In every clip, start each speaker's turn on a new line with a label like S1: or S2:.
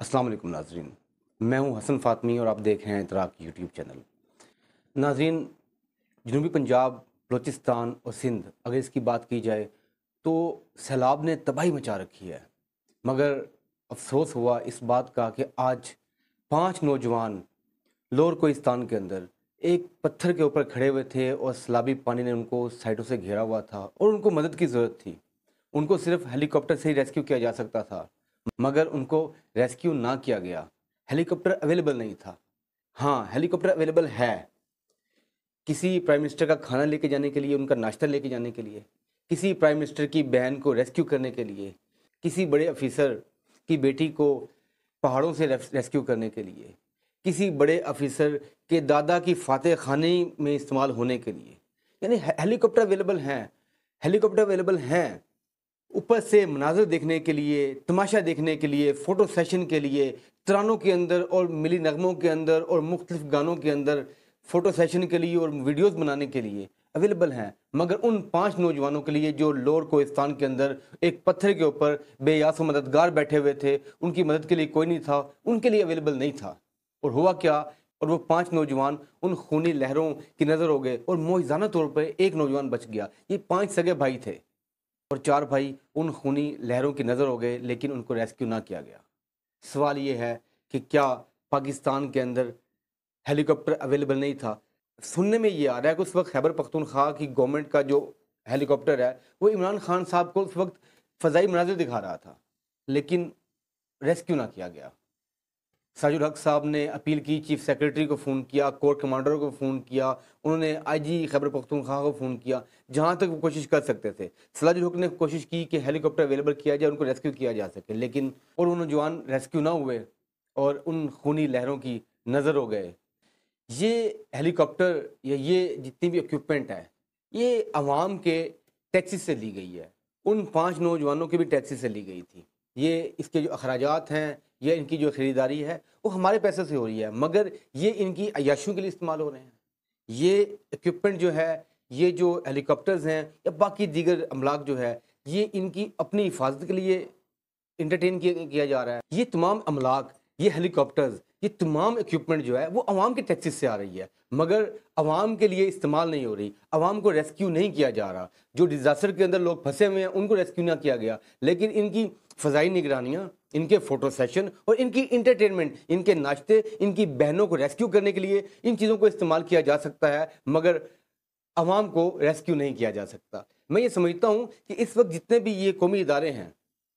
S1: अस्सलाम वालेकुम नाजरीन, मैं हूं हसन फ़ातमी और आप देख रहे हैं इतराक यूट्यूब चैनल। नाजरीन, जनूबी पंजाब, बलूचिस्तान और सिंध अगर इसकी बात की जाए तो सैलाब ने तबाही मचा रखी है। मगर अफसोस हुआ इस बात का कि आज 5 नौजवान लोअर कोहिस्तान के अंदर एक पत्थर के ऊपर खड़े हुए थे और सैलाबी पानी ने उनको साइडों से घेरा हुआ था और उनको मदद की ज़रूरत थी। उनको सिर्फ हेलीकॉप्टर से ही रेस्क्यू किया जा सकता था, मगर उनको रेस्क्यू ना किया गया। हेलीकॉप्टर अवेलेबल नहीं था। हाँ, हेलीकॉप्टर अवेलेबल है किसी प्राइम मिनिस्टर का खाना लेके जाने के लिए, उनका नाश्ता लेके जाने के लिए, किसी प्राइम मिनिस्टर की बहन को रेस्क्यू करने के लिए, किसी बड़े ऑफिसर की बेटी को पहाड़ों से रेस्क्यू करने के लिए, किसी बड़े ऑफिसर के दादा की फातह खानी में इस्तेमाल होने के लिए। यानी हेलीकॉप्टर अवेलेबल हैं, हेलीकॉप्टर अवेलेबल हैं। ऊपर से मनाज़र देखने के लिए, तमाशा देखने के लिए, फ़ोटो सेशन के लिए, तरानों के अंदर और मिली नगमों के अंदर और मुख्तलिफ गानों के अंदर फ़ोटो सेशन के लिए और वीडियोज़ बनाने के लिए अवेलेबल हैं। मगर उन 5 नौजवानों के लिए जो लोअर कोहिस्तान के अंदर एक पत्थर के ऊपर बेयास व मददगार बैठे हुए थे, उनकी मदद के लिए कोई नहीं था, उनके लिए अवेलेबल नहीं था। और हुआ क्या, और वो 5 नौजवान उन खूनी लहरों की नज़र हो गए और मुइज़ाना तौर पर एक नौजवान बच गया। ये 5 सगे भाई थे और 4 भाई उन खूनी लहरों की नज़र हो गए, लेकिन उनको रेस्क्यू ना किया गया। सवाल ये है कि क्या पाकिस्तान के अंदर हेलीकॉप्टर अवेलेबल नहीं था? सुनने में ये आ रहा है कि उस वक्त खैबर पख्तूनख्वा की गवर्नमेंट का जो हेलीकॉप्टर है वो इमरान खान साहब को उस वक्त फ़ज़ाई मनाज़िर दिखा रहा था, लेकिन रेस्क्यू ना किया गया। साजुल हक साहब ने अपील की, चीफ सेक्रेटरी को फ़ोन किया, कोर कमांडरों को फ़ोन किया, उन्होंने आईजी खैबर पख्तूनख्वा को फ़ोन किया, जहाँ तक वो कोशिश कर सकते थे। सलाजुल हक ने कोशिश की कि हेलीकॉप्टर अवेलेबल किया जाए, उनको रेस्क्यू किया जा सके, लेकिन और वो नौजवान रेस्क्यू ना हुए और उन खूनी लहरों की नज़र हो गए। ये हेलीकॉप्टर या ये जितनी भी इक्विपमेंट है, ये अवाम के टैक्सेस से ली गई है। उन 5 नौजवानों के भी टैक्सेस से ली गई थी। ये इसके जो अखराजात हैं या इनकी जो ख़रीदारी है, वो हमारे पैसे से हो रही है, मगर ये इनकी अय्याशियों के लिए इस्तेमाल हो रहे हैं। ये इक्विपमेंट जो है, ये जो हेलीकॉप्टर्स हैं या बाकी दीगर अमलाक जो है, ये इनकी अपनी हिफाज़त के लिए एंटरटेन किया जा रहा है। ये तमाम अमलाक, ये हेलीकॉप्टर्स, ये तमाम इक्विपमेंट जो है वो अवाम के टैक्सेस से आ रही है, मगर अवाम के लिए इस्तेमाल नहीं हो रही। अवाम को रेस्क्यू नहीं किया जा रहा। जो डिज़ास्टर के अंदर लोग फंसे हुए हैं उनको रेस्क्यू ना किया गया, लेकिन इनकी फ़ज़ाई निगरानियाँ, इनके फ़ोटो सेशन और इनकी इंटरटेनमेंट, इनके नाश्ते, इनकी बहनों को रेस्क्यू करने के लिए इन चीज़ों को इस्तेमाल किया जा सकता है, मगर अवाम को रेस्क्यू नहीं किया जा सकता। मैं ये समझता हूँ कि इस वक्त जितने भी ये कौमी इदारे हैं,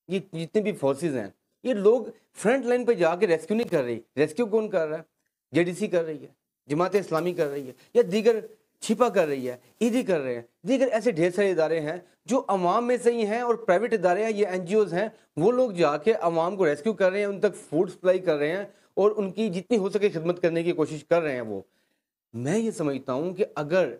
S1: ये जितने भी फोर्सेस हैं, ये लोग फ्रंट लाइन पे जाके रेस्क्यू नहीं कर रही। रेस्क्यू कौन कर रहा है? जेडीसी कर रही है, जमात इस्लामी कर रही है, या दीगर छिपा कर रही है, ईदी कर रहे हैं। दीगर ऐसे ढेर सारे इदारे हैं जो अवाम में से ही हैं और प्राइवेट इदारे हैं, ये एनजीओज़ हैं, वो लोग जाके अवाम को रेस्क्यू कर रहे हैं, उन तक फूड सप्लाई कर रहे हैं और उनकी जितनी हो सके खिदमत करने की कोशिश कर रहे हैं वो। मैं ये समझता हूँ कि अगर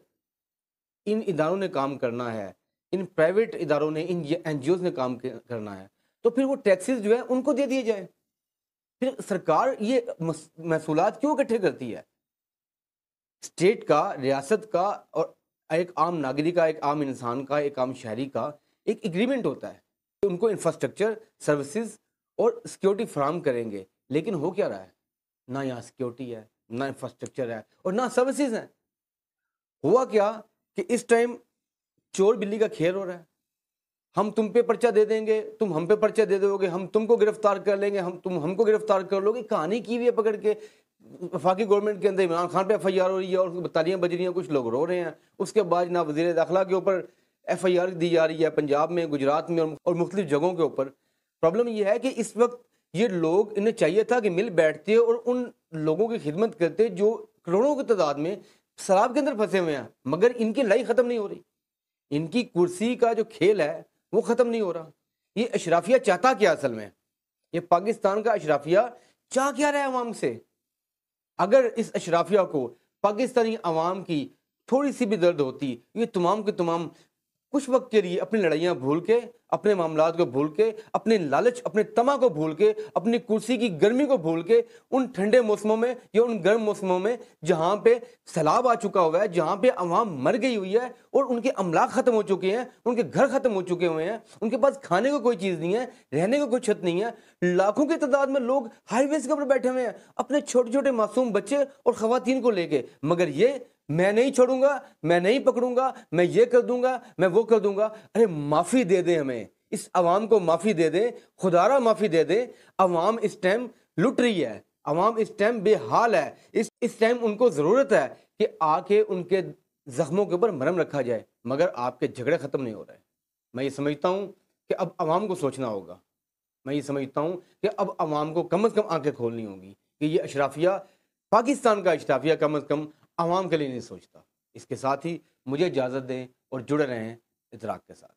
S1: इन इदारों ने काम करना है, इन प्राइवेट इदारों ने, इन एनजीओज़ ने काम करना है, तो फिर वो टैक्सेस जो है उनको दे दिए जाएँ। फिर सरकार ये महसूलात क्यों इकट्ठे करती है? स्टेट का, रियासत का और एक आम नागरिक का, एक आम इंसान का, एक आम शहरी का एक एग्रीमेंट होता है। तो उनको इंफ्रास्ट्रक्चर, सर्विसेज़ और सिक्योरिटी फराहम करेंगे, लेकिन हो क्या रहा है? ना यहाँ सिक्योरिटी है, ना इंफ्रास्ट्रक्चर है और ना सर्विसेज़ हैं। हुआ क्या कि इस टाइम चोर बिल्ली का खेल हो रहा है। हम तुम पे पर्चा दे देंगे, तुम हम पे पर्चा दे दोगे, हम तुमको गिरफ्तार कर लेंगे, हम तुम हमको गिरफ्तार कर लोगे। कहानी की हुई है पकड़ के। वफाकी गवर्नमेंट के अंदर इमरान खान पे एफआईआर हो रही है और तालियां बज रही हैं, कुछ लोग रो रहे हैं। उसके बाद जनाब वज़ीर दाखिला के ऊपर एफआईआर दी जा रही है, पंजाब में, गुजरात में और मुख्तलिफ जगहों के ऊपर। प्रॉब्लम यह है कि इस वक्त ये लोग, इन्हें चाहिए था कि मिल बैठते और उन लोगों की खिदमत करते जो करोड़ों की तादाद में शराब के अंदर फंसे हुए हैं, मगर इनकी लड़ाई ख़त्म नहीं हो रही। इनकी कुर्सी का जो खेल है वो ख़त्म नहीं हो रहा। ये अशराफिया चाहता क्या असल में? ये पाकिस्तान का अशराफिया चाह क्या रहा है अवाम से? अगर इस अशराफिया को पाकिस्तानी अवाम की थोड़ी सी भी दर्द होती, ये तमाम के तमाम کچھ وقت کے لیے اپنی لڑائیاں بھول کے، اپنے معاملات کو بھول کے، اپنے لالچ، اپنے طمع کو بھول کے، اپنی کرسی کی گرمی کو بھول کے، ان ٹھنڈے موسموں میں یا ان گرم موسموں میں جہاں پہ سیلاب آ چکا ہوا ہے، جہاں پہ عوام مر گئی ہوئی ہے اور ان کے املاک ختم ہو چکے ہیں، ان کے گھر ختم ہو چکے ہوئے ہیں، ان کے پاس کھانے کو کوئی چیز نہیں ہے، رہنے کو کوئی چھت نہیں ہے، لاکھوں کی تعداد میں لوگ ہائی ویز کے اوپر بیٹھے ہوئے ہیں اپنے چھوٹے چھوٹے معصوم بچے اور خواتین کو لے کے، مگر یہ میں نہیں چھوڑوں گا، میں نہیں پکڑوں گا، میں یہ کر دوں گا، میں وہ کر دوں گا۔ ارے معافی دے دیں، ہمیں اس عوام کو معافی دے دیں، خدا را معافی دے دیں۔ عوام اس ٹائم لٹ رہی ہے، عوام اس ٹائم بے حال ہے، اس ٹائم ان کو ضرورت ہے کہ آ کے ان کے زخموں کے اوپر مرہم رکھا جائے، مگر آپ کے جھگڑے ختم نہیں ہو رہے۔ میں یہ سمجھتا ہوں کہ اب عوام کو سوچنا ہوگا، میں یہ سمجھتا ہوں کہ اب عوام کو کم از کم آنکھیں کھولنی ہوگی کہ یہ اشرافیہ، پاکستان کا اشرافیہ کم از کم عوام کے لیے نہیں سوچتا۔ اس کے ساتھ ہی مجھے اجازت دیں اور جڑے رہیں ادراک کے ساتھ۔